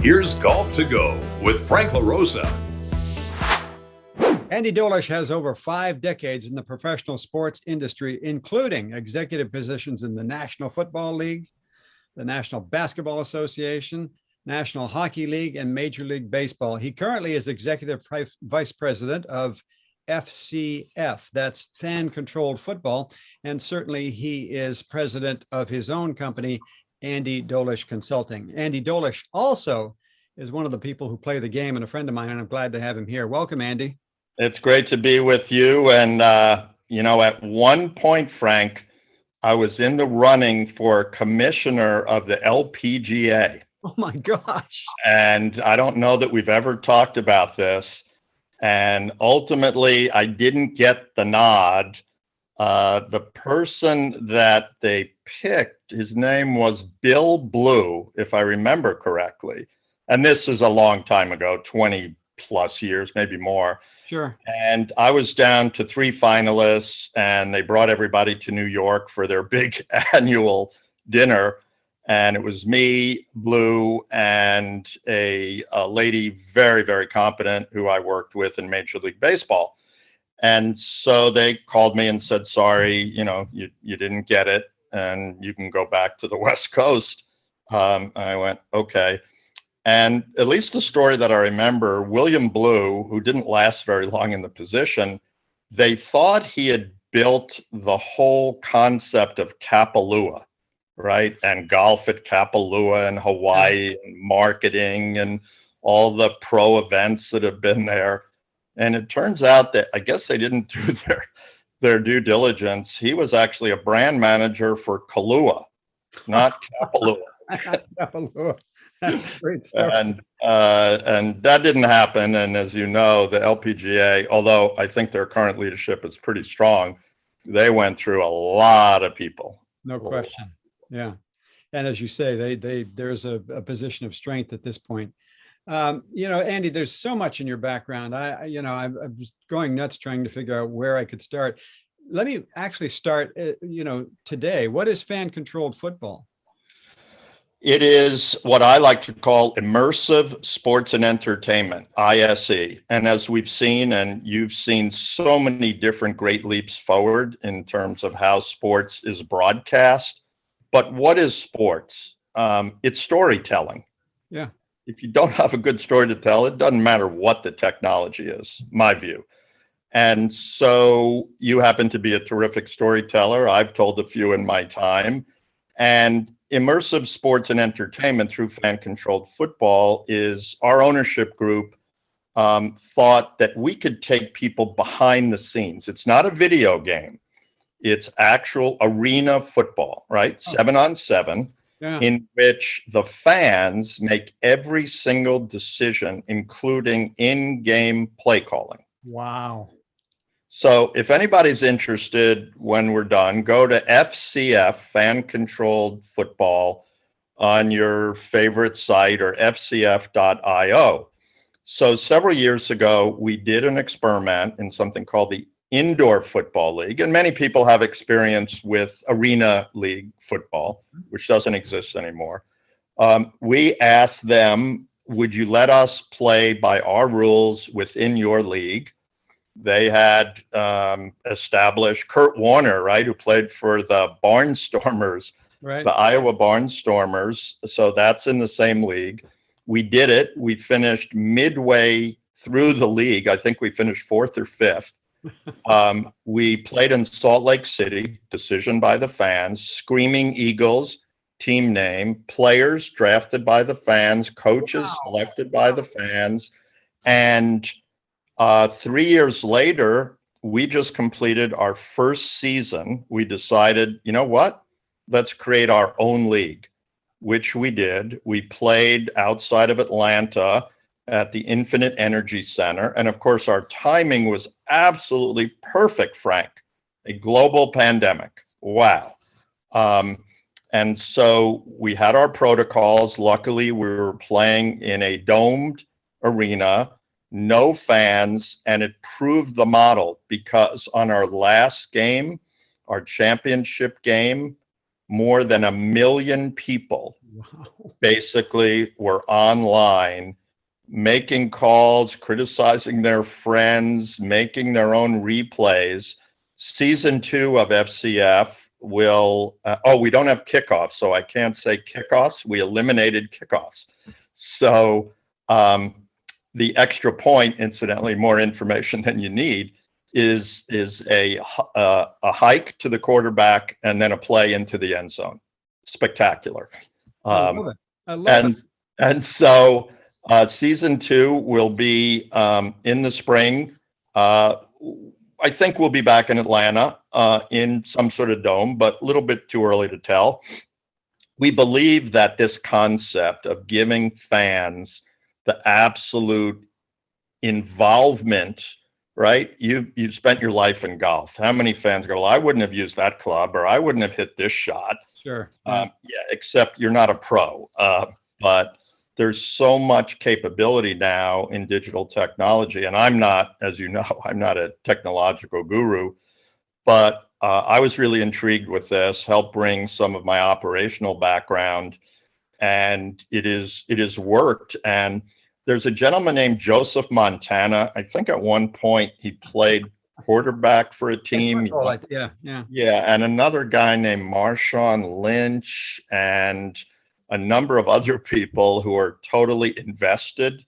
Here's Golf to Go with Frank LaRosa. Andy Dolich has over 5 decades in the professional sports industry, including executive positions in the National Football League, the National Basketball Association, National Hockey League, and Major League Baseball. He currently is executive vice president of FCF, that's Fan Controlled Football, and certainly he is president of his own company, Andy Dolich Consulting. Andy Dolich also is one of the people who play the game and a friend of mine, and I'm glad to have him here. Welcome, Andy. It's great to be with you. And, at one point, Frank, I was in the running for commissioner of the LPGA. Oh, my gosh. And I don't know that we've ever talked about this. And ultimately, I didn't get the nod. The person that they picked, his name was Bill Blue, if I remember correctly. And this is a long time ago, 20 plus years, maybe more. Sure. And I was down to 3 finalists, and they brought everybody to New York for their big annual dinner. And it was me, Blue, and a lady very, very competent who I worked with in Major League Baseball. And so they called me and said, sorry, you didn't get it, and you can go back to the West Coast. I went, okay. And at least the story that I remember, William Blue, who didn't last very long in the position, they thought he had built the whole concept of Kapalua, right? And golf at Kapalua and Hawaii and marketing and all the pro events that have been there. And it turns out that I guess they didn't do their due diligence. He was actually a brand manager for Kahlua, not Kapalua. Kapalua. That's great stuff. And that didn't happen. And as you know, the LPGA, although I think their current leadership is pretty strong, they went through a lot of people. No question. Yeah. And as you say, there's a position of strength at this point. Andy, there's so much in your background. I was going nuts trying to figure out where I could start. Let me actually start, today. What is fan controlled football? It is what I like to call immersive sports and entertainment, ISE. And as we've seen, and you've seen so many different great leaps forward in terms of how sports is broadcast. But what is sports? It's storytelling. Yeah. If you don't have a good story to tell, it doesn't matter what the technology is, my view. And so you happen to be a terrific storyteller. I've told a few in my time. And immersive sports and entertainment through fan-controlled football is our ownership group thought that we could take people behind the scenes. It's not a video game. It's actual arena football, right? 7-on-7. Yeah. In which the fans make every single decision, including in-game play calling. Wow. So if anybody's interested when we're done, go to FCF, Fan Controlled Football, on your favorite site or fcf.io. So several years ago, we did an experiment in something called the Indoor Football League, and many people have experience with Arena League football, which doesn't exist anymore. We asked them, would you let us play by our rules within your league? They had established Kurt Warner, right, who played for the Barnstormers, right, the Iowa Barnstormers. So that's in the same league. We did it. We finished midway through the league. I think we finished 4th or 5th. We played in Salt Lake City, decision by the fans, Screaming Eagles, team name, players drafted by the fans, coaches selected by the fans. And 3 years later, we just completed our first season. We decided, you know what? Let's create our own league, which we did. We played outside of Atlanta at the Infinite Energy Center. And of course, our timing was absolutely perfect, Frank. A global pandemic. Wow. And so we had our protocols. Luckily, we were playing in a domed arena, no fans, and it proved the model because on our last game, our championship game, more than 1 million people basically were online, making calls, criticizing their friends, making their own replays. Season 2 of FCF will, we don't have kickoffs, so I can't say kickoffs. We eliminated kickoffs. So the extra point, incidentally, more information than you need, is a hike to the quarterback and then a play into the end zone. Spectacular. I love it. I love it. And so season 2 will be in the spring. I think we'll be back in Atlanta in some sort of dome, but a little bit too early to tell. We believe that this concept of giving fans the absolute involvement, right? You've spent your life in golf. How many fans go, well, I wouldn't have used that club, or I wouldn't have hit this shot. Sure. Yeah, except you're not a pro. But there's so much capability now in digital technology. And I'm not, as you know, I'm not a technological guru, but I was really intrigued with this, helped bring some of my operational background, and it is worked. And there's a gentleman named Joseph Montana. I think at one point he played quarterback for a team. Yeah. And another guy named Marshawn Lynch and a number of other people who are totally invested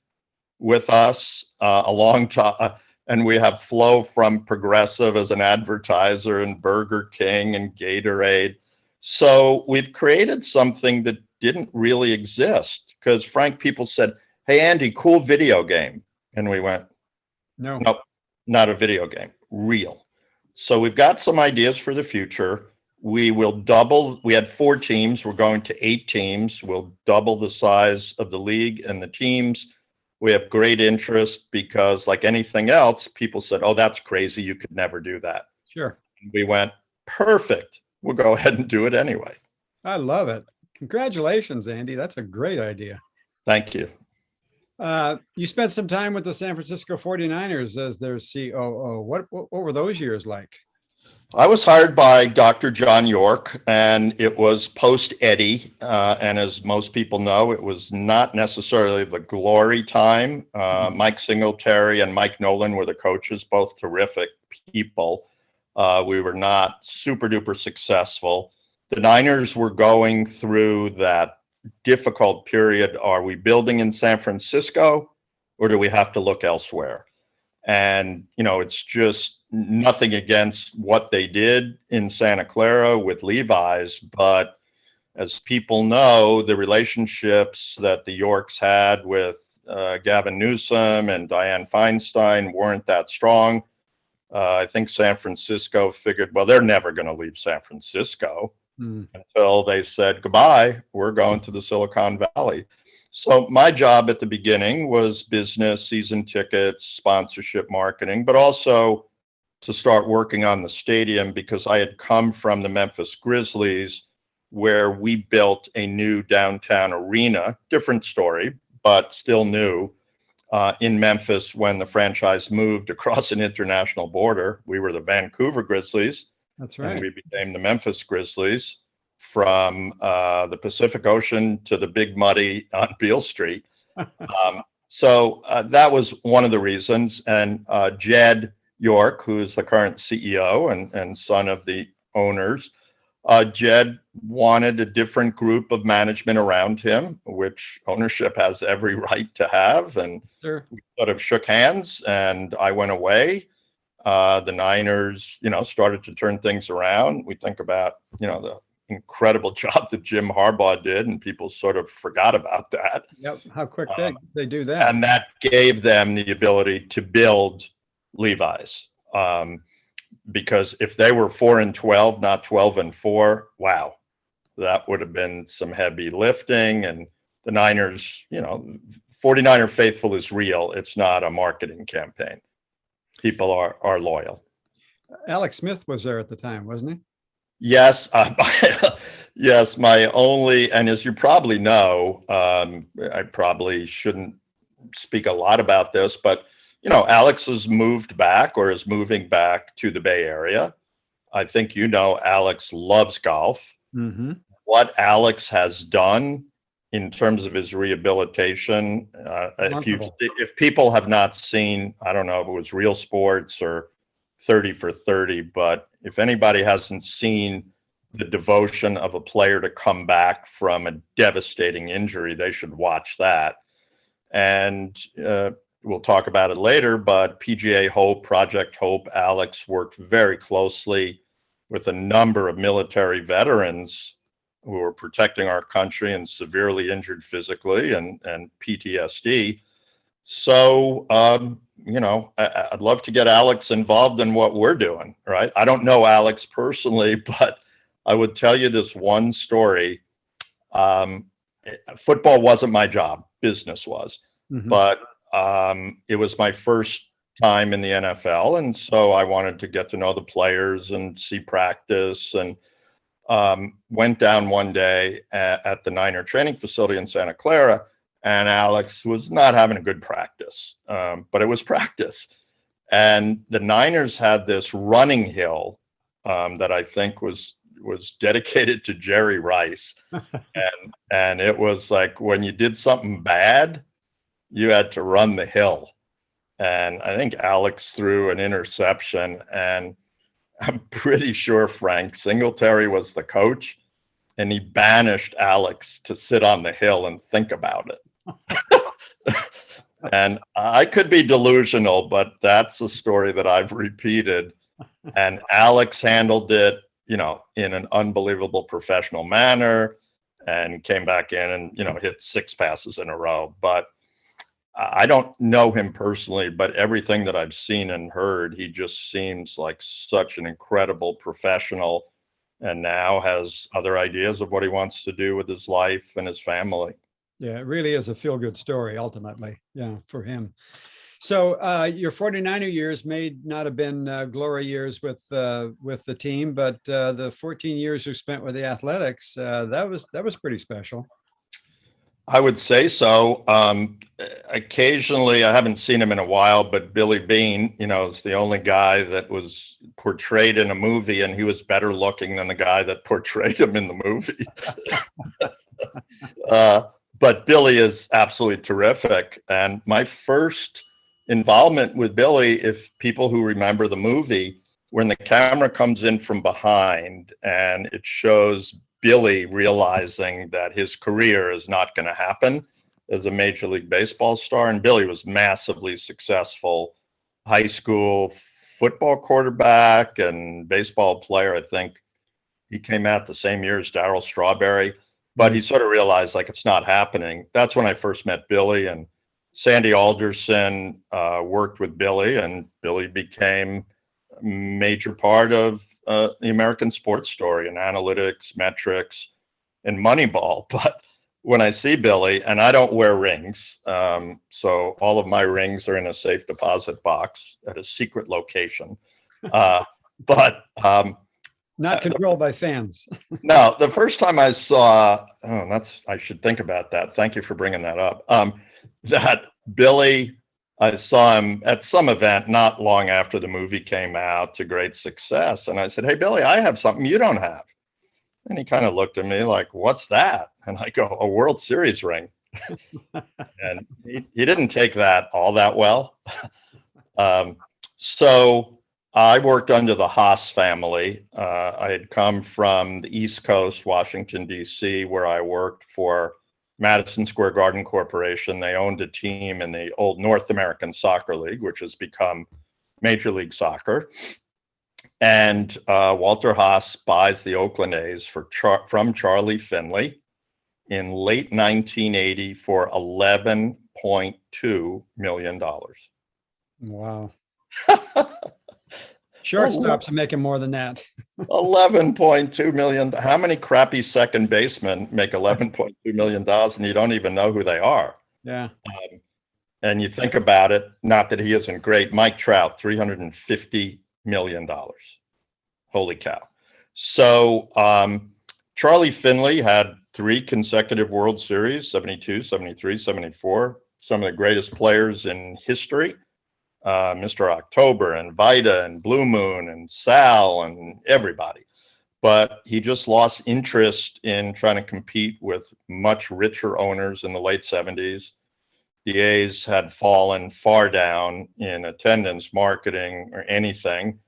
with us a long time. And we have Flo from Progressive as an advertiser, and Burger King and Gatorade. So we've created something that didn't really exist, because Frank, people said, hey, Andy, cool video game. And we went, nope, not a video game, real. So we've got some ideas for the future. We will double. We had 4 teams. We're going to 8 teams. We'll double the size of the league and the teams. We have great interest because, like anything else, people said, oh, that's crazy. You could never do that. Sure. We went, perfect. We'll go ahead and do it anyway. I love it. Congratulations, Andy. That's a great idea. Thank you. You spent some time with the San Francisco 49ers as their COO. What were those years like? I was hired by Dr. John York, and it was post Eddie. And as most people know, it was not necessarily the glory time. Mike Singletary and Mike Nolan were the coaches, both terrific people. We were not super duper successful. The Niners were going through that difficult period. Are we building in San Francisco, or do we have to look elsewhere? And, it's just nothing against what they did in Santa Clara with Levi's, but as people know, the relationships that the Yorks had with Gavin Newsom and Dianne Feinstein weren't that strong. I think San Francisco figured, well, they're never going to leave San Francisco until they said, goodbye, we're going to the Silicon Valley. So my job at the beginning was business, season tickets, sponsorship, marketing, but also to start working on the stadium, because I had come from the Memphis Grizzlies, where we built a new downtown arena, different story, but still new, in Memphis when the franchise moved across an international border. We were the Vancouver Grizzlies. That's right. And we became the Memphis Grizzlies, from the Pacific Ocean to the Big Muddy on Beale Street. So that was one of the reasons. And Jed York, who is the current CEO and son of the owners, Jed wanted a different group of management around him, which ownership has every right to have. And sure, we sort of shook hands, and I went away. The Niners, started to turn things around. We think about, the incredible job that Jim Harbaugh did, and people sort of forgot about that. Yep, how quick they do that. And that gave them the ability to build Levi's. Because if they were 4-12, not 12-4, wow, that would have been some heavy lifting. And the Niners, 49er faithful is real. It's not a marketing campaign. People are loyal. Alex Smith was there at the time, wasn't he? Yes, yes. My only, and as you probably know, I probably shouldn't speak a lot about this, but Alex has moved back, or is moving back to the Bay Area. I think Alex loves golf. Mm-hmm. What Alex has done in terms of his rehabilitation. Remarkable. If people have not seen, I don't know if it was Real Sports or 30 for 30, but if anybody hasn't seen the devotion of a player to come back from a devastating injury, they should watch that. And we'll talk about it later, but PGA Hope, Project Hope, Alex worked very closely with a number of military veterans who were protecting our country and severely injured physically and PTSD. So, I'd love to get Alex involved in what we're doing, right? I don't know Alex personally, but I would tell you this one story. Football wasn't my job, business was, but it was my first time in the NFL. And so I wanted to get to know the players and see practice, and went down one day at the Niner training facility in Santa Clara, and Alex was not having a good practice, but it was practice. And the Niners had this running hill that I think was dedicated to Jerry Rice. and it was like when you did something bad, you had to run the hill. And I think Alex threw an interception, and I'm pretty sure Frank Singletary was the coach, and he banished Alex to sit on the hill and think about it. And I could be delusional, but that's a story that I've repeated. And Alex handled it, in an unbelievable professional manner, and came back in and, hit 6 passes in a row. But I don't know him personally, but everything that I've seen and heard, he just seems like such an incredible professional, and now has other ideas of what he wants to do with his life and his family. Yeah, it really is a feel-good story, ultimately. Yeah, for him. So your 49er years may not have been glory years with the team, but the 14 years you spent with the Athletics, that was pretty special. I would say so. Occasionally, I haven't seen him in a while, but Billy Beane, is the only guy that was portrayed in a movie, and he was better looking than the guy that portrayed him in the movie. But Billy is absolutely terrific. And my first involvement with Billy, if people who remember the movie, when the camera comes in from behind and it shows Billy realizing that his career is not going to happen as a Major League Baseball star. And Billy was massively successful high school football quarterback and baseball player. I think he came out the same year as Darryl Strawberry, but he sort of realized like it's not happening. That's when I first met Billy, and Sandy Alderson worked with Billy, and Billy became a major part of the American sports story and analytics, metrics, and Moneyball. But when I see Billy, and I don't wear rings, so all of my rings are in a safe deposit box at a secret location. But not controlled by fans. No, the first time I saw, I should think about that. Thank you for bringing that up. That Billy, I saw him at some event not long after the movie came out to great success. And I said, "Hey, Billy, I have something you don't have." And he kind of looked at me like, "What's that?" And I go, "A World Series ring." And he didn't take that all that well. So I worked under the Haas family. I had come from the East Coast, Washington, D.C., where I worked for Madison Square Garden Corporation. They owned a team in the old North American Soccer League, which has become Major League Soccer. And Walter Haas buys the Oakland A's from Charlie Finley in late 1980 for $11.2 million. Wow. Shortstops are making more than that. 11.2 million. How many crappy second basemen make $11.2 million and you don't even know who they are? Yeah. And you think about it, not that he isn't great. Mike Trout, $350 million. Holy cow. So Charlie Finley had 3 consecutive World Series, 72, 73, 74. Some of the greatest players in history. Mr. October and Vida and Blue Moon and Sal and everybody. but he just lost interest in trying to compete with much richer owners in the late 70s. The A's had fallen far down in attendance, marketing, or anything.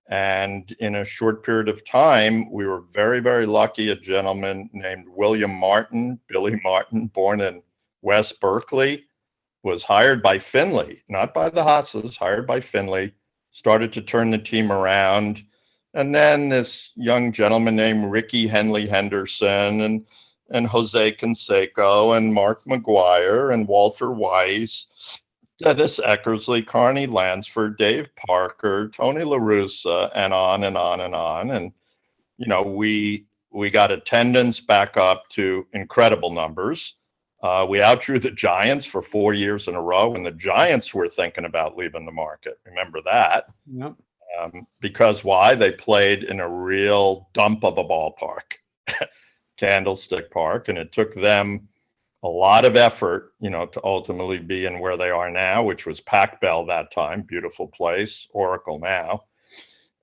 And in a short period of time, we were very, very lucky. A gentleman named William Martin, Billy Martin, born in West Berkeley, was hired by Finley, not by the Haas's, hired by Finley, started to turn the team around. And then this young gentleman named Ricky Henley Henderson and Jose Canseco and Mark McGuire and Walter Weiss, Dennis Eckersley, Carney Lansford, Dave Parker, Tony La Russa, and on and on and on. And, you know, we got attendance back up to incredible numbers. We outdrew the Giants for 4 years in a row when the Giants were thinking about leaving the market. Remember that? Yep. Because why? They played in a real dump of a ballpark, Candlestick Park, and it took them a lot of effort, you know, to ultimately be in where they are now, which was Pac Bell that time, beautiful place, Oracle now.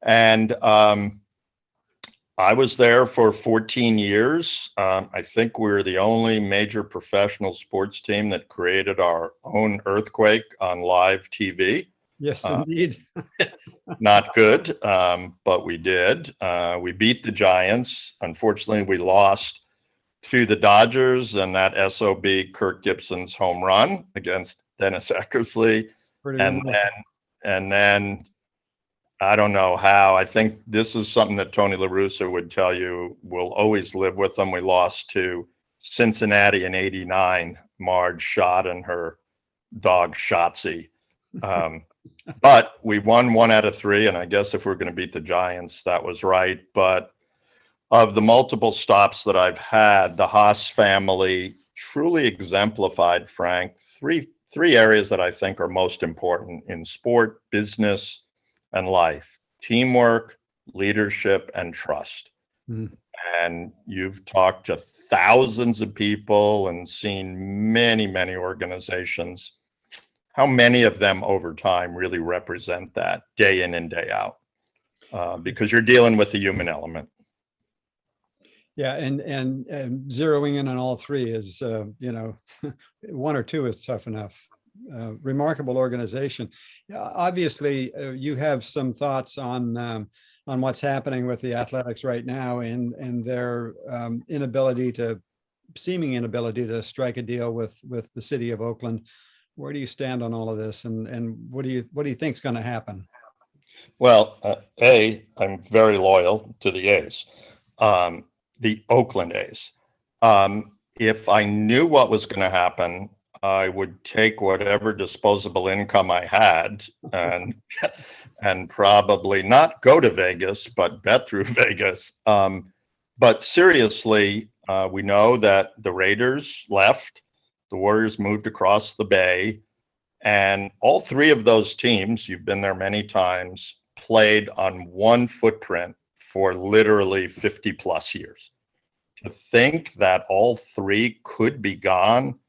And I was there for 14 years. I think we were the only major professional sports team that created our own earthquake on live TV. Yes, indeed. Not good, but we did. We beat the Giants. Unfortunately, we lost to the Dodgers and that SOB Kirk Gibson's home run against Dennis Eckersley. And then I don't know how. I think this is something that Tony La Russa would tell you will always live with them. We lost to Cincinnati in '89. Marge shot and her dog Shotzi. But we won 1 out of 3, and I guess if we're going to beat the Giants, that was right. But of the multiple stops that I've had, the Haas family truly exemplified, Frank, three areas that I think are most important in sport, business, and life: teamwork, leadership, and trust. Mm. And you've talked to thousands of people and seen many, many organizations. How many of them over time really represent that day in and day out? Because you're dealing with the human element. Yeah, and zeroing in on all 3 is, you know, 1 or 2 is tough enough. Remarkable organization. Obviously, you have some thoughts on what's happening with the Athletics right now and their seeming inability to strike a deal with the city of Oakland. Where do you stand on all of this, and what do you think is going to happen? Well, I'm very loyal to the A's, the Oakland A's. If I knew what was going to happen, I would take whatever disposable income I had and probably not go to Vegas, but bet through Vegas. But seriously, we know that the Raiders left. The Warriors moved across the bay, and all 3 of those teams, you've been there many times, played on one footprint for literally 50 plus years. To think that all 3 could be gone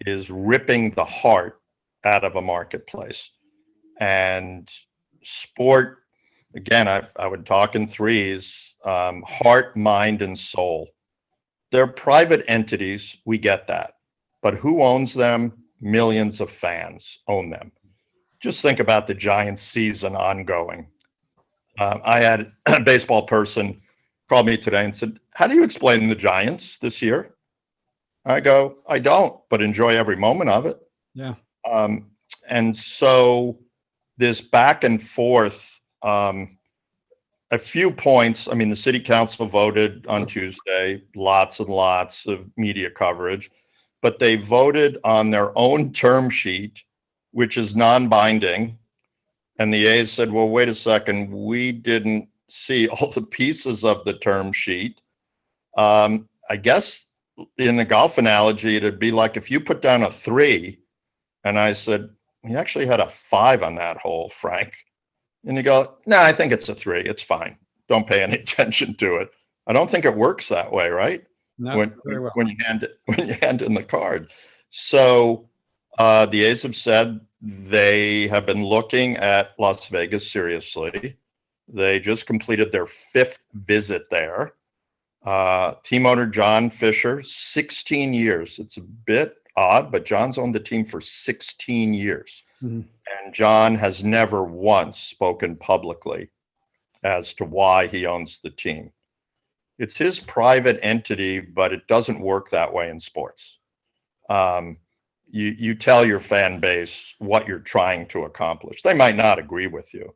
is ripping the heart out of a marketplace. And sport, again, I would talk in 3s, heart, mind, and soul. They're private entities, we get that. But who owns them? Millions of fans own them. Just think about the Giants season ongoing. I had a baseball person call me today and said, "How do you explain the Giants this year?" I go, "I don't, but enjoy every moment of it." Yeah. And so this back and forth, a few points. I mean, the city council voted on Tuesday, lots and lots of media coverage. But they voted on their own term sheet, which is non-binding. And the A's said, well, wait a second, we didn't see all the pieces of the term sheet. I guess in the golf analogy, it'd be like if you put down a 3, and I said, we actually had a 5 on that hole, Frank. And you go, no, I think it's a 3. It's fine. Don't pay any attention to it. I don't think it works that way, right? Not very well. When you hand in the card. So the A's have said they have been looking at Las Vegas seriously. They just completed their 5th visit there. Team owner John Fisher, 16 years. It's a bit odd, but John's owned the team for 16 years. Mhm. And John has never once spoken publicly as to why he owns the team. It's his private entity, but it doesn't work that way in sports. You tell your fan base what you're trying to accomplish. They might not agree with you,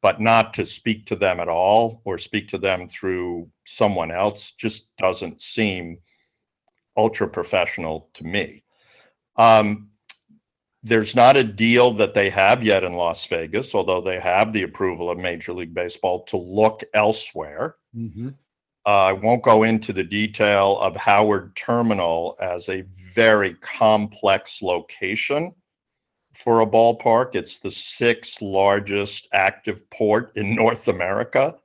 but not to speak to them at all or speak to them through someone else just doesn't seem ultra professional to me. There's not a deal that they have yet in Las Vegas, although they have the approval of Major League Baseball to look elsewhere. Mm-hmm. I won't go into the detail of Howard Terminal as a very complex location for a ballpark. It's the 6th largest active port in North America.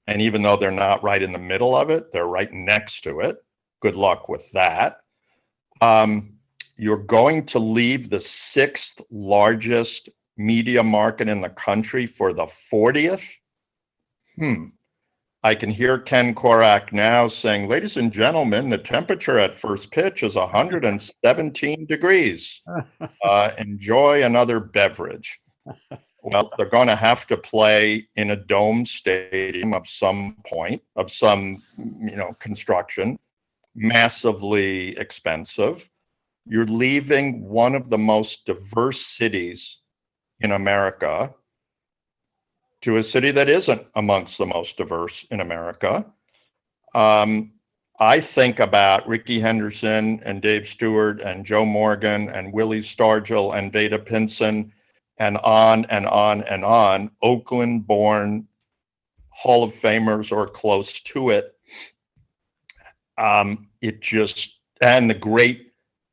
And even though they're not right in the middle of it, they're right next to it. Good luck with that. You're going to leave the 6th largest media market in the country for the 40th? I can hear Ken Korak now saying, ladies and gentlemen, the temperature at first pitch is 117 degrees. Enjoy another beverage. Well, they're going to have to play in a dome stadium of some point, of some, construction, massively expensive. You're leaving one of the most diverse cities in America to a city that isn't amongst the most diverse in America. I think about Ricky Henderson and Dave Stewart and Joe Morgan and Willie Stargell and Veda Pinson and on and on and on, Oakland-born Hall of Famers or close to it. And the great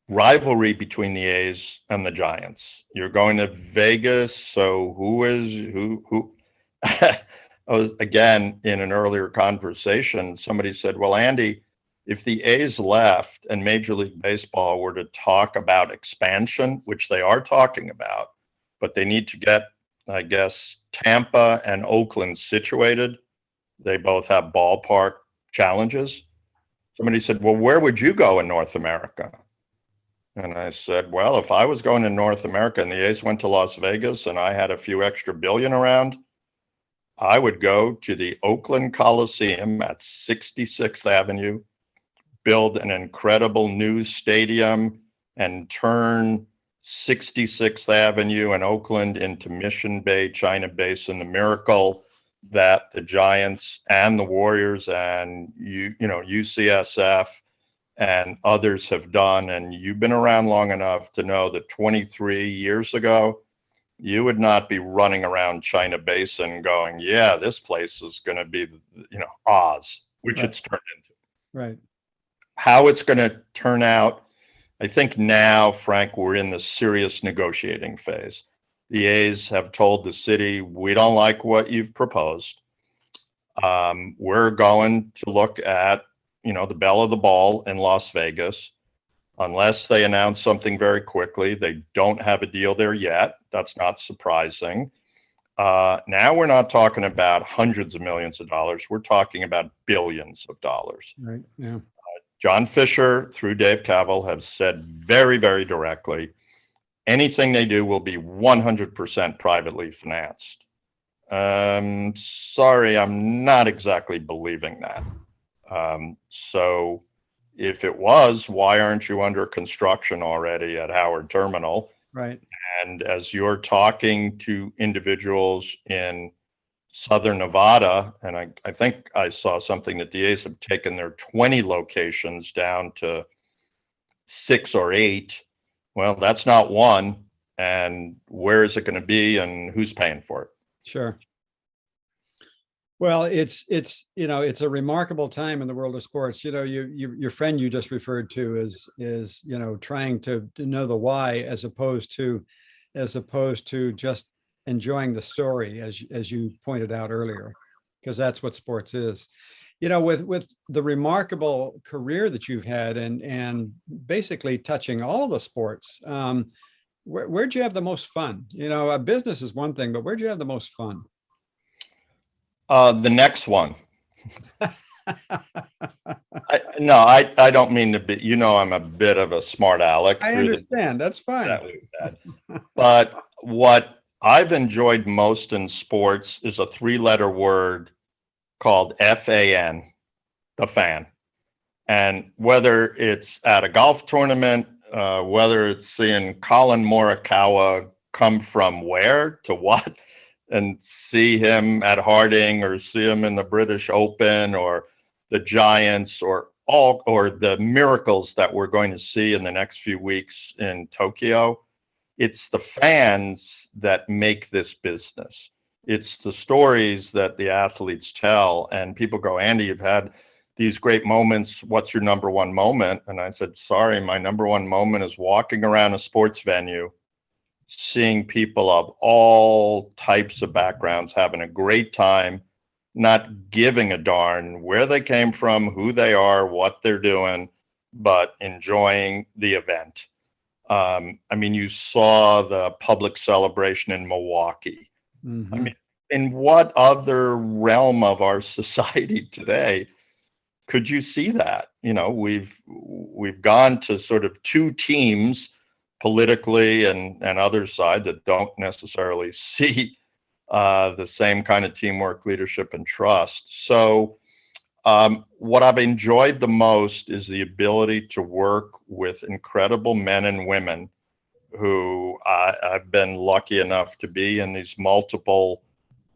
rivalry between the A's and the Giants. You're going to Vegas, so who? I was, again, in an earlier conversation, somebody said, well, Andy, if the A's left and Major League Baseball were to talk about expansion, which they are talking about, but they need to get, I guess, Tampa and Oakland situated. They both have ballpark challenges. Somebody said, well, where would you go in North America? And I said, well, if I was going to North America and the A's went to Las Vegas and I had a few extra billion around, I would go to the Oakland Coliseum at 66th Avenue, build an incredible new stadium, and turn 66th Avenue and Oakland into Mission Bay, China Basin, the miracle that the Giants and the Warriors and UCSF and others have done. And you've been around long enough to know that 23 years ago, you would not be running around China Basin going, yeah, this place is going to be, Oz, which Right. It's turned into. Right. How it's going to turn out, I think now, Frank, we're in the serious negotiating phase. The A's have told the city, we don't like what you've proposed. We're going to look at, the belle of the ball in Las Vegas. Unless they announce something very quickly, they don't have a deal there yet. That's not surprising. Now we're not talking about hundreds of millions of dollars. We're talking about billions of dollars. Right. Yeah. John Fisher through Dave Kaval have said very, very directly, anything they do will be 100% privately financed. Sorry, I'm not exactly believing that. So if it was, why aren't you under construction already at Howard Terminal? Right. And as you're talking to individuals in Southern Nevada, and I think I saw something that the A's have taken their 20 locations down to 6 or 8. Well, that's not one. And where is it going to be and who's paying for it? Sure. Well, it's a remarkable time in the world of sports. Your friend you just referred to is trying to know the why as opposed to just enjoying the story, as you pointed out earlier, because that's what sports is. With the remarkable career that you've had and basically touching all of the sports, where'd you have the most fun? A business is one thing, but where'd you have the most fun? The next one. I don't mean to be, I'm a bit of a smart aleck. I understand. That's fine. That we've had. But what I've enjoyed most in sports is a 3-letter word called FAN, the fan. And whether it's at a golf tournament, whether it's seeing Colin Morikawa come from where to what, and see him at Harding or see him in the British Open or the Giants or the miracles that we're going to see in the next few weeks in Tokyo. It's the fans that make this business. It's the stories that the athletes tell, and people go, Andy, you've had these great moments. What's your number one moment? And I said, sorry, my number one moment is walking around a sports venue, seeing people of all types of backgrounds having a great time, not giving a darn where they came from, who they are, what they're doing, but enjoying the event. You saw the public celebration in Milwaukee. Mm-hmm. In what other realm of our society today could you see that? We've gone to sort of two teams politically and other side that don't necessarily see the same kind of teamwork, leadership, and trust. So what I've enjoyed the most is the ability to work with incredible men and women who I've been lucky enough to be in these multiple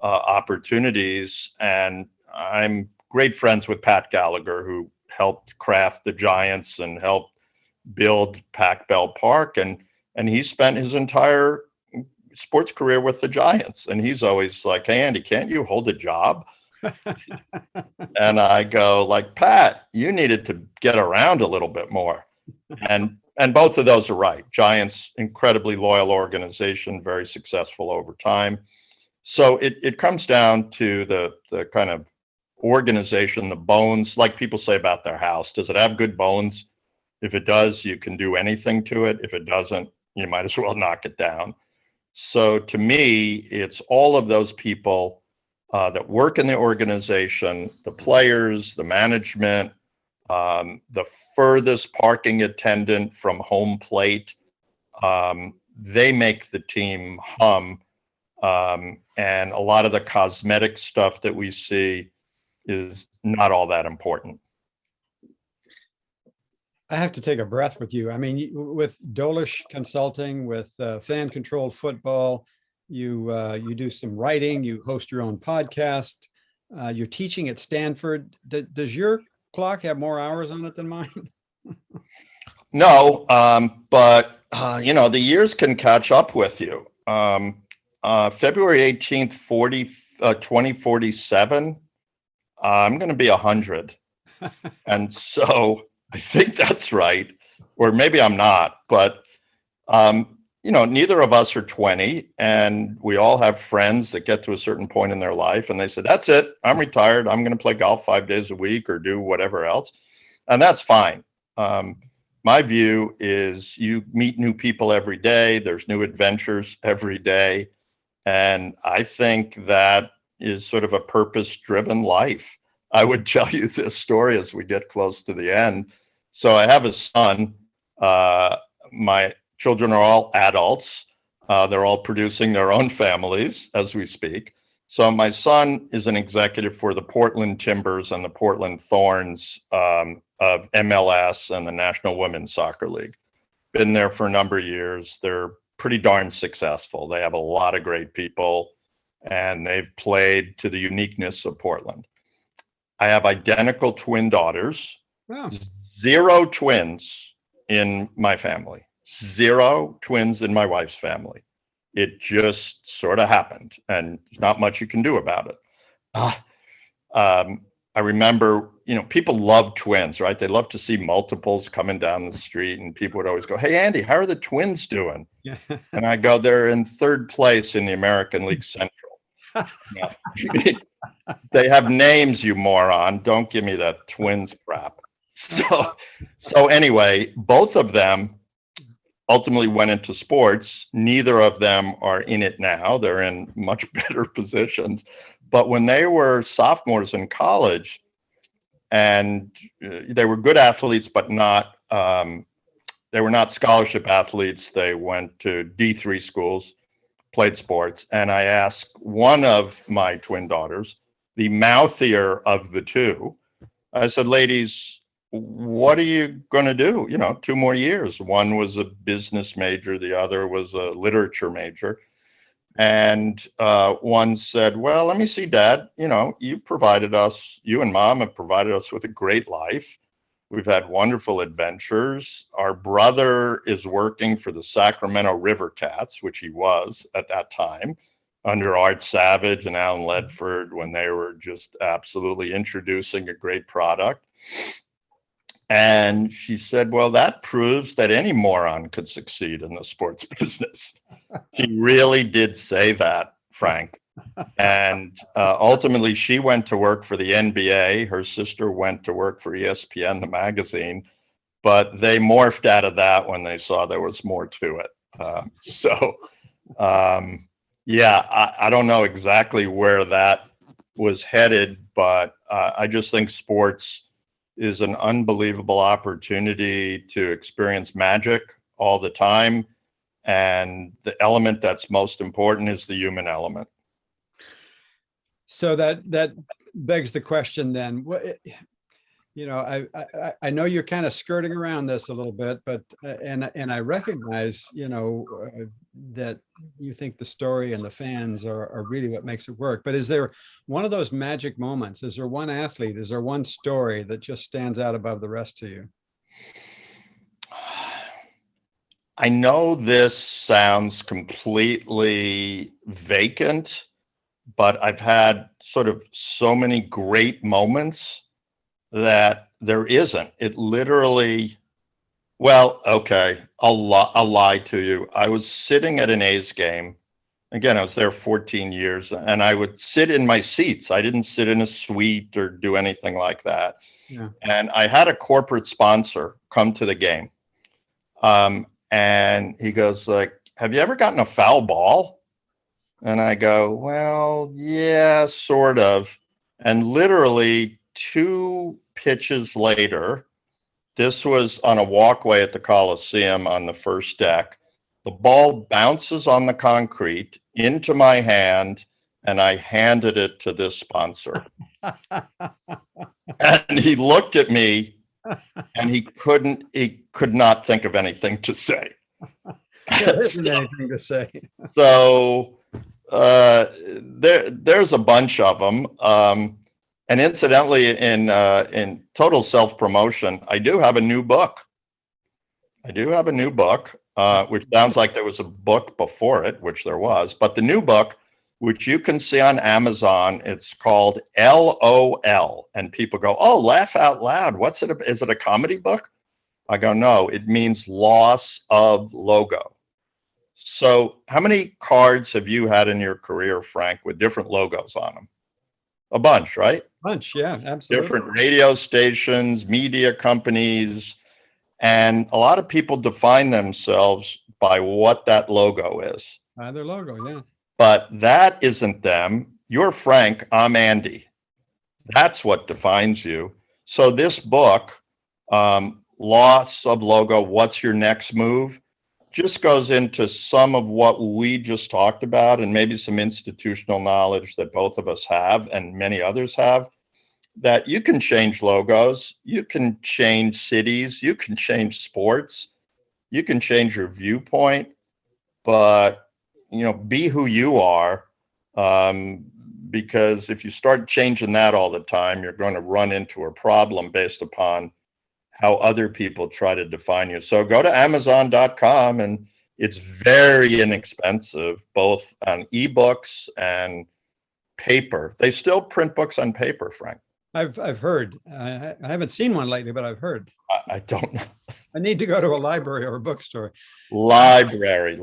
opportunities. And I'm great friends with Pat Gallagher, who helped craft the Giants and helped build Pac Bell Park. And he spent his entire sports career with the Giants. And he's always like, hey, Andy, can't you hold a job? And I go like, Pat, you needed to get around a little bit more. And both of those are right. Giants, incredibly loyal organization, very successful over time. So it comes down to the kind of organization, the bones, like people say about their house. Does it have good bones? If it does, you can do anything to it. If it doesn't, you might as well knock it down. So to me, it's all of those people that work in the organization, the players, the management, the furthest parking attendant from home plate. They make the team hum. And a lot of the cosmetic stuff that we see is not all that important. I have to take a breath with you. I mean, with Dolich Consulting, with Fan Controlled Football, you do some writing, you host your own podcast, you're teaching at Stanford. Does your clock have more hours on it than mine? No, but the years can catch up with you. February 18th, 2047, I'm going to be 100. And so I think that's right. Or maybe I'm not, but neither of us are 20, and we all have friends that get to a certain point in their life and they say, that's it, I'm retired. I'm going to play golf 5 days a week or do whatever else. And that's fine. My view is you meet new people every day. There's new adventures every day. And I think that is sort of a purpose-driven life. I would tell you this story as we get close to the end. So I have a son. My children are all adults. They're all producing their own families as we speak. So my son is an executive for the Portland Timbers and the Portland Thorns of MLS and the National Women's Soccer League. Been there for a number of years. They're pretty darn successful. They have a lot of great people, and they've played to the uniqueness of Portland. I have identical twin daughters. Wow. 0 twins in my family. 0 twins in my wife's family. It just sort of happened, and there's not much you can do about it. I remember, people love twins, right? They love to see multiples coming down the street, and people would always go, hey, Andy, how are the twins doing? Yeah. And I go, they're in 3rd place in the American League Central. They have names, you moron. Don't give me that twins crap. So anyway, both of them ultimately went into sports. Neither of them are in it now. They're in much better positions. But when they were sophomores in college, and they were good athletes, but not they were not scholarship athletes. They went to D3 schools, played sports, and I asked one of my twin daughters, the mouthier of the two, I said, ladies, what are you going to do? 2 more years. One was a business major, the other was a literature major. And one said, well, let me see, Dad, you've provided us, you and Mom have provided us with a great life. We've had wonderful adventures. Our brother is working for the Sacramento River Cats, which he was at that time, under Art Savage and Alan Ledford, when they were just absolutely introducing a great product. And she said, well, that proves that any moron could succeed in the sports business. He really did say that, Frank. And ultimately, she went to work for the NBA. Her sister went to work for ESPN, the magazine. But they morphed out of that when they saw there was more to it. I don't know exactly where that was headed, but I just think sports is an unbelievable opportunity to experience magic all the time. And the element that's most important is the human element. So that begs the question then, I know you're kind of skirting around this a little bit, but and I recognize, that you think the story and the fans are really what makes it work. But is there one of those magic moments? Is there one athlete? Is there one story that just stands out above the rest to you? I know this sounds completely vacant, but I've had sort of so many great moments that there isn't. It literally, well, okay, I'll lie to you. I was sitting at an A's game. Again, I was there 14 years, and I would sit in my seats. I didn't sit in a suite or do anything like that. Yeah. And I had a corporate sponsor come to the game. And he goes like, have you ever gotten a foul ball? And I go, well, yeah, sort of. And literally 2 pitches later, this was on a walkway at the Coliseum on the first deck. The ball bounces on the concrete into my hand, and I handed it to this sponsor. And he looked at me, and he could not think of anything to say. There isn't anything to say. So there's a bunch of them. And incidentally, in total self-promotion, I do have a new book. Which sounds like there was a book before it, which there was. But the new book, which you can see on Amazon, it's called LOL. And people go, oh, laugh out loud. What's it? Is it a comedy book? I go, no, it means loss of logo. So how many cards have you had in your career, Frank, with different logos on them? A bunch, right? Bunch, yeah, absolutely. Different radio stations, media companies, and a lot of people define themselves by what that logo is. Their logo, yeah. But that isn't them. You're Frank, I'm Andy. That's what defines you. So this book, Loss of Logo, What's Your Next Move, just goes into some of what we just talked about and maybe some institutional knowledge that both of us have and many others have, that you can change logos, you can change cities, you can change sports, you can change your viewpoint, but, be who you are, because if you start changing that all the time, you're going to run into a problem based upon how other people try to define you. So go to Amazon.com, and it's very inexpensive, both on ebooks and paper. They still print books on paper, Frank. I've heard. I haven't seen one lately, but I've heard. I don't know. I need to go to a library or a bookstore. Library.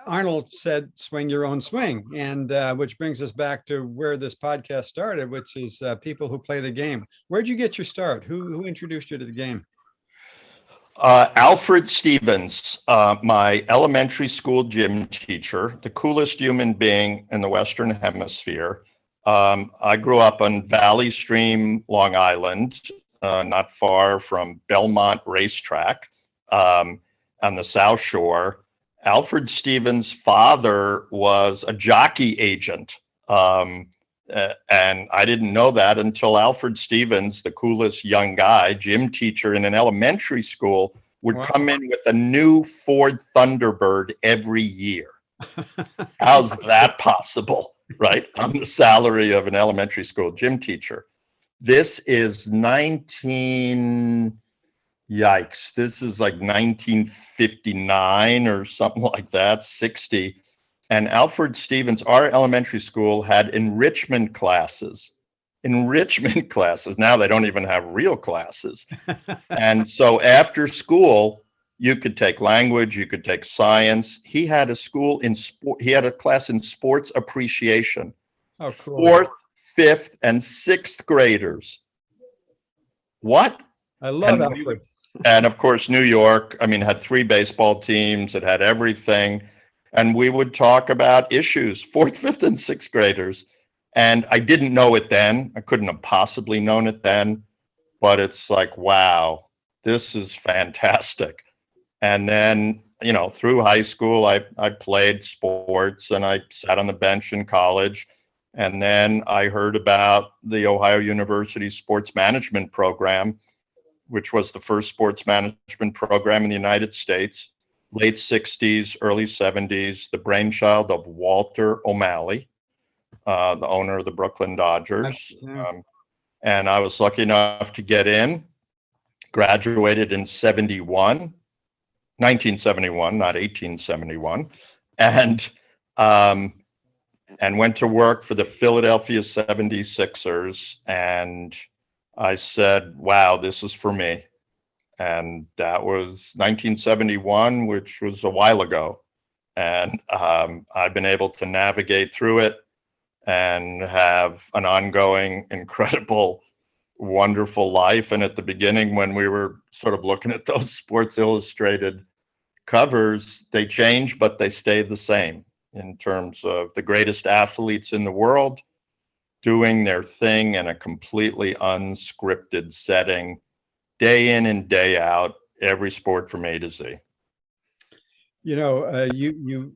Arnold said, swing your own swing. And which brings us back to where this podcast started, which is people who play the game. Where'd you get your start? Who introduced you to the game? Alfred Stevens, my elementary school gym teacher, the coolest human being in the Western Hemisphere. I grew up on Valley Stream, Long Island, not far from Belmont Racetrack, on the South Shore. Alfred Stevens' father was a jockey agent. And I didn't know that until Alfred Stevens, the coolest young guy, gym teacher in an elementary school, would come in with a new Ford Thunderbird every year. How's that possible, right? On the salary of an elementary school gym teacher. This is yikes, this is like 1959 or something like that, 60. And Alfred Stevens, our elementary school had enrichment classes. Enrichment classes. Now they don't even have real classes. And so after school, you could take language, you could take science. He had a school in sport. He had a class in sports appreciation. Oh, cool. 4th, 5th, and 6th graders. What? I love Alfred. And of course, New York, I mean, had 3 baseball teams. It had everything. And we would talk about issues, 4th, 5th, and 6th graders. And I didn't know it then. I couldn't have possibly known it then. But it's like, wow, this is fantastic. And then, you know, through high school, I played sports and I sat on the bench in college. And then I heard about the Ohio University Sports Management Program, which was the first sports management program in the United States. Late 60s, early 70s, the brainchild of Walter O'Malley, the owner of the Brooklyn Dodgers. And I was lucky enough to get in, graduated in 1971, not 1871, and went to work for the Philadelphia 76ers. And I said, wow, this is for me. And that was 1971, which was a while ago. And I've been able to navigate through it and have an ongoing, incredible, wonderful life. And at the beginning, when we were sort of looking at those Sports Illustrated covers, they changed, but they stayed the same in terms of the greatest athletes in the world doing their thing in a completely unscripted setting, day in and day out, every sport from A to Z. You know, you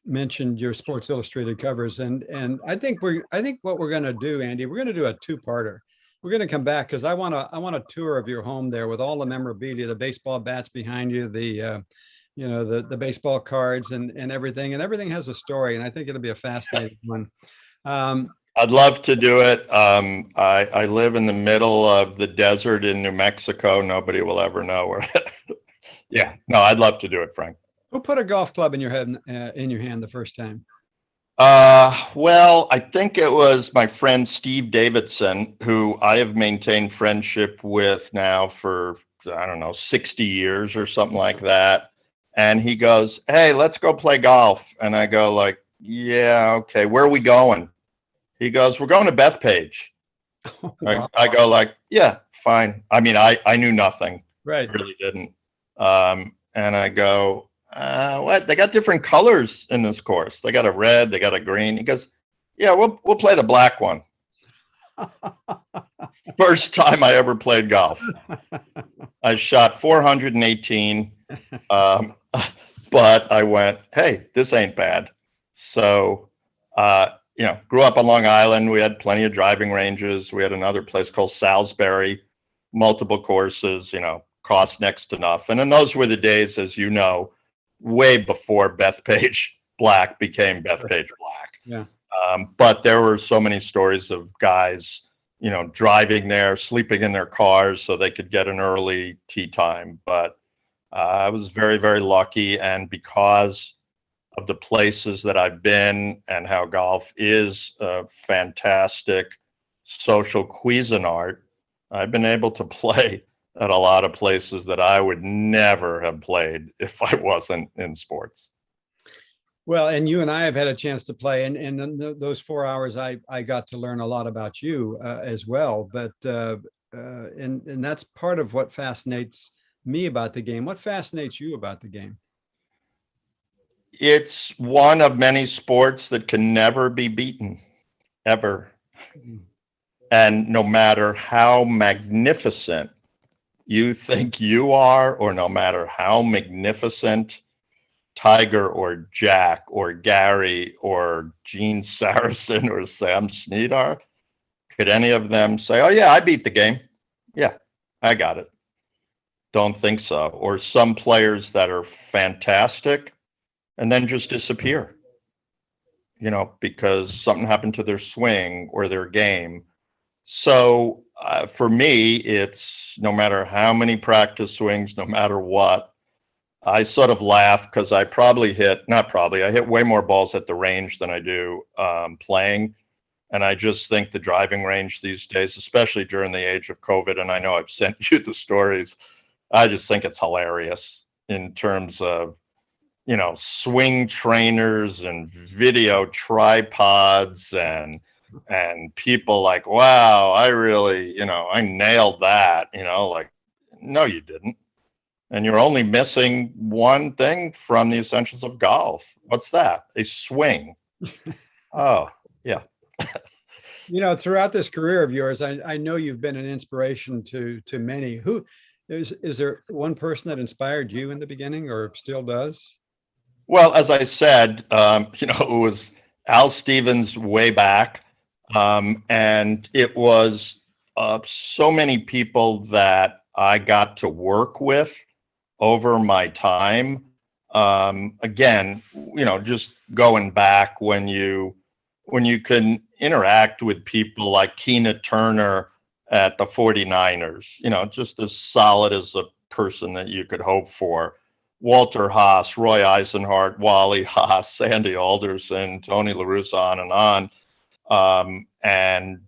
mentioned your Sports Illustrated covers, and I think what we're going to do, Andy, we're going to do a 2-parter. We're going to come back because I want a tour of your home there with all the memorabilia, the baseball bats behind you, the you know, the baseball cards and everything, and everything has a story, and I think it'll be a fascinating one. I'd love to do it. I live in the middle of the desert in New Mexico. Nobody will ever know where. Yeah, no, I'd love to do it, Frank. Who put a golf club in your hand the first time? Well, I think it was my friend Steve Davidson, who I have maintained friendship with now for, I don't know, 60 years or something like that. And he goes, hey, let's go play golf. And I go like, yeah, okay, where are we going? He goes, we're going to Bethpage. Wow. I go like, yeah, fine. I mean, I knew nothing. Right. I really didn't. And I go, what? They got different colors in this course. They got a red, they got a green. He goes, yeah, we'll play the black one. First time I ever played golf. I shot 418, but I went, hey, this ain't bad. So, you know, grew up on Long Island. We had plenty of driving ranges. We had another place called Salisbury, multiple courses, you know, cost next to nothing. And those were the days, as you know, way before Bethpage Black became Bethpage Black. Yeah. But there were so many stories of guys, you know, driving there, sleeping in their cars so they could get an early tee time. But I was very, very lucky. And because of the places that I've been and how golf is a fantastic social Cuisinart, I've been able to play at a lot of places that I would never have played if I wasn't in sports. Well, and you and I have had a chance to play, and in those 4 hours, I got to learn a lot about you as well. But and that's part of what fascinates me about the game. What fascinates you about the game? It's one of many sports that can never be beaten, ever. And no matter how magnificent you think you are, or no matter how magnificent Tiger or Jack or Gary or Gene Saracen or Sam Snead are, could any of them say, oh, yeah, I beat the game? Yeah, I got it. Don't think so. Or some players that are fantastic and then just disappear, because something happened to their swing or their game. So for me, it's no matter how many practice swings, no matter what, I sort of laugh because I hit way more balls at the range than I do playing. And I just think the driving range these days, especially during the age of COVID, and I know I've sent you the stories, I just think it's hilarious in terms of, swing trainers and video tripods and people like, wow, I really, I nailed that, like, no, you didn't. And you're only missing one thing from the essentials of golf. What's that? A swing. Oh, yeah. Throughout this career of yours, I know you've been an inspiration to many. Who is there one person that inspired you in the beginning or still does? Well, as I said, it was Al Stevens way back. And it was so many people that I got to work with over my time. Again, just going back when you can interact with people like Tina Turner at the 49ers, just as solid as a person that you could hope for. Walter Haas, Roy Eisenhart, Wally Haas, Sandy Alderson, Tony La Russa, on and on. And,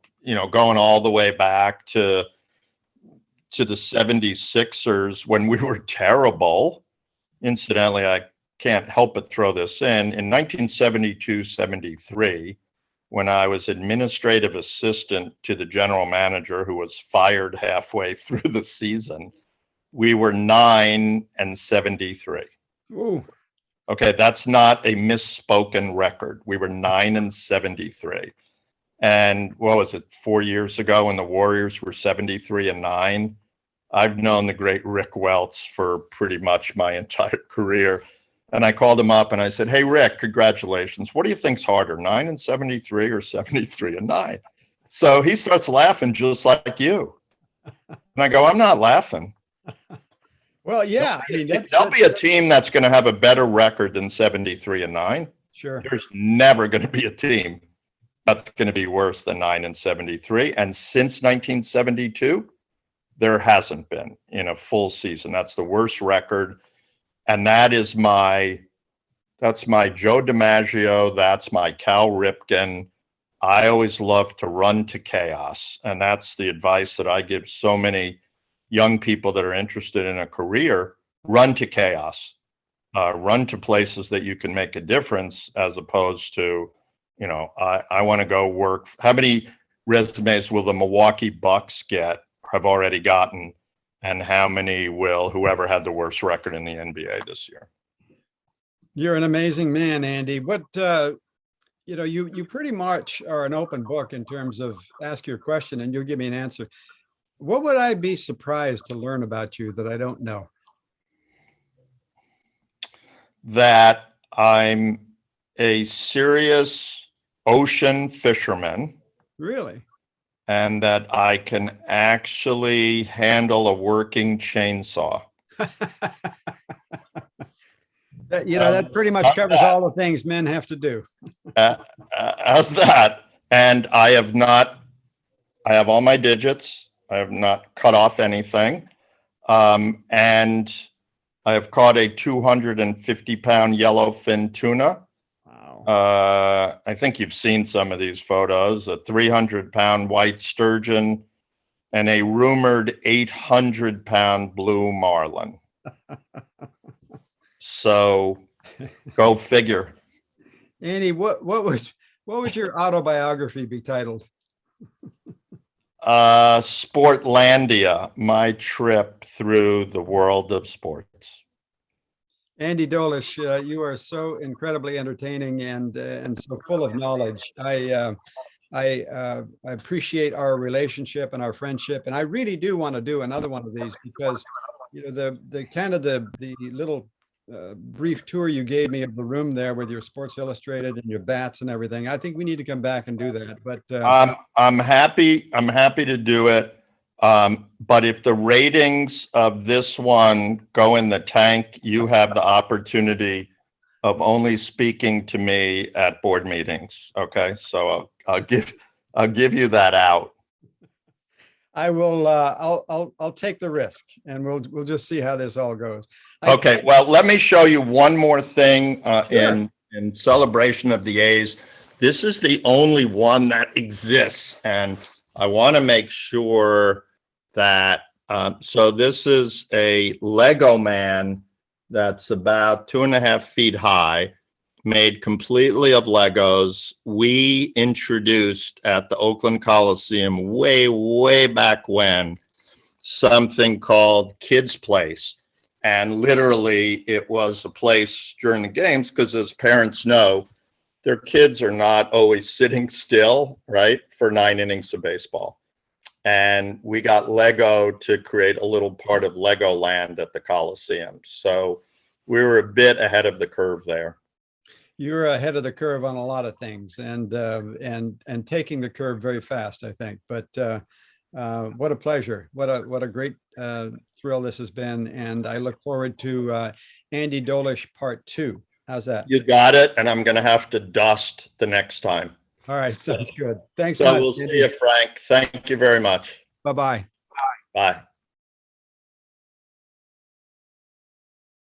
going all the way back to the 76ers when we were terrible. Incidentally, I can't help but throw this in 1972-73, when I was administrative assistant to the general manager who was fired halfway through the season, we were 9-73. Ooh. Okay, that's not a misspoken record. We were 9-73. And what was it, 4 years ago when the Warriors were 73-9? I've known the great Rick Welts for pretty much my entire career. And I called him up and I said, hey, Rick, congratulations. What do you think's harder, 9-73 or 73-9? So he starts laughing just like you. And I go, I'm not laughing. Well, yeah. There'll be a team that's going to have a better record than 73-9. Sure. There's never going to be a team that's going to be worse than 9-73. And since 1972, there hasn't been in a full season. That's the worst record. And that's my Joe DiMaggio. That's my Cal Ripken. I always love to run to chaos. And that's the advice that I give so many young people that are interested in a career. Run to chaos. Run to places that you can make a difference, as opposed to, I want to go work. How many resumes will the Milwaukee Bucks have already gotten? And how many will whoever had the worst record in the NBA this year? You're an amazing man, Andy. What, you pretty much are an open book in terms of ask your question and you'll give me an answer. What would I be surprised to learn about you that I don't know? That I'm a serious ocean fisherman. Really? And that I can actually handle a working chainsaw. That pretty much covers all the things men have to do. How's that? And I have all my digits. I have not cut off anything. And I have caught a 250-pound yellowfin tuna. I think you've seen some of these photos, a 300-pound white sturgeon and a rumored 800-pound blue marlin. So go figure. Andy, what would your autobiography be titled? Sportlandia, my trip through the world of sports. Andy Dolich, you are so incredibly entertaining and so full of knowledge. I appreciate our relationship and our friendship, and I really do want to do another one of these because, you know, the kind of the little brief tour you gave me of the room there with your Sports Illustrated and your bats and everything. I think we need to come back and do that. But I'm happy to do it. But if the ratings of this one go in the tank, you have the opportunity of only speaking to me at board meetings. Okay, so I'll give you that out. I will. I'll take the risk, and we'll just see how this all goes. Okay. Well, let me show you one more thing Sure. in celebration of the A's. This is the only one that exists, and I want to make sure that. So this is a Lego man that's about 2.5 feet high, made completely of Legos. We introduced at the Oakland Coliseum way back when something called Kids Place. And literally it was a place during the games because, as parents know, their kids are not always sitting still, right, for 9 innings of baseball. And we got Lego to create a little part of Legoland at the Coliseum. So we were a bit ahead of the curve there. You're ahead of the curve on a lot of things, and taking the curve very fast, I think. But what a pleasure! What a great thrill this has been, and I look forward to Andy Dolich Part 2. How's that? You got it, and I'm going to have to dust the next time. All right, sounds good. Thanks. So we'll see you, Frank. Thank you very much. Bye-bye. Bye.